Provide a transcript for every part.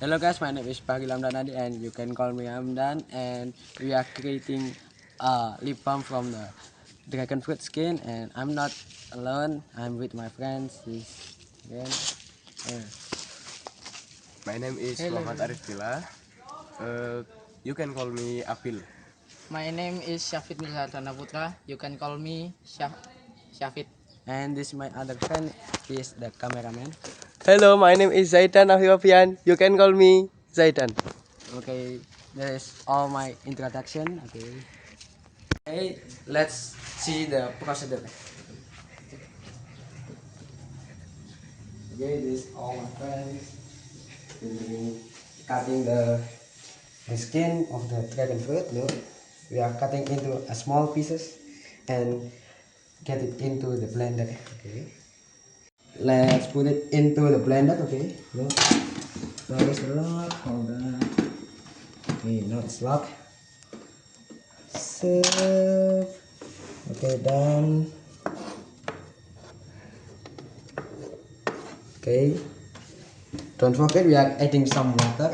Hello guys, my name is Pagil Amdanadi and you can call me Amdan, and we are creating a lip balm from the dragon fruit skin, and I'm not alone, I'm with my friends. Again. Uh, My name is Hello. Muhammad Arif Villa. You can call me Apil. My name is Syafid Mirsatana Putra. You can call me Syafid. And this my other friend is the cameraman. Hello, my name is Zaitan Afiwafian. You can call me Zaitan. Okay, that is all my introduction. Okay, let's see the procedure. Okay, this all my friends. Cutting the skin of the dragon fruit. Look, we are cutting into a small pieces and get it into the blender. Okay, let's put it into the blender. Okay, look, close the lock. Hold on. Okay, now it's locked. Save. Okay, done. Okay, don't forget we are adding some water.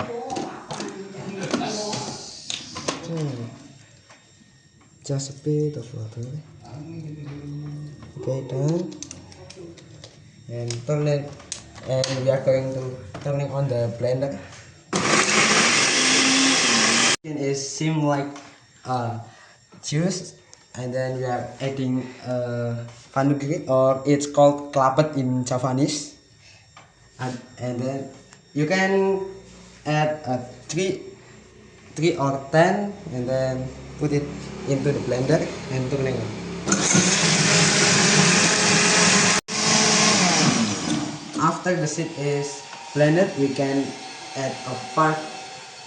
Just a bit of water. Okay, done. And turn it, and we are going to turning on the blender. It is seem like juice, and then we are adding fenugreek, or it's called klapet in Javanese, and then you can add three or 10, and then put it into the blender and turning on. After the seed is blended, we can add a 5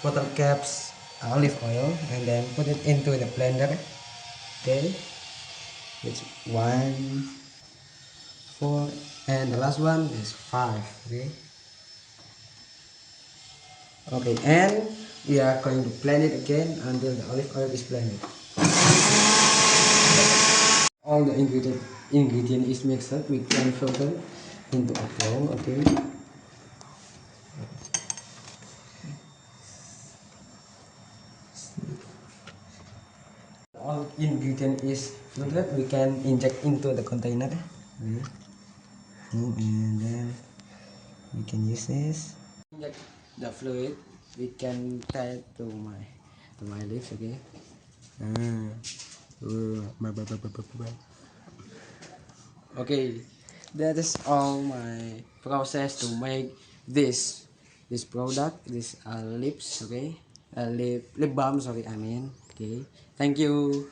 bottle caps olive oil and then put it into the blender. Okay, it's 1, 4, and the last one is 5. Okay, and we are going to blend it again until the olive oil is blended. All the ingredient is mixed. We can filter into a bowl. Okay. All ingredient is filtered, we can inject into the container. And then we can use this. Inject the fluid. We can tie it to my lips. Okay. Okay, that is all my process to make this product, this lips. Okay, lip balm. Sorry, I mean. Okay. Thank you.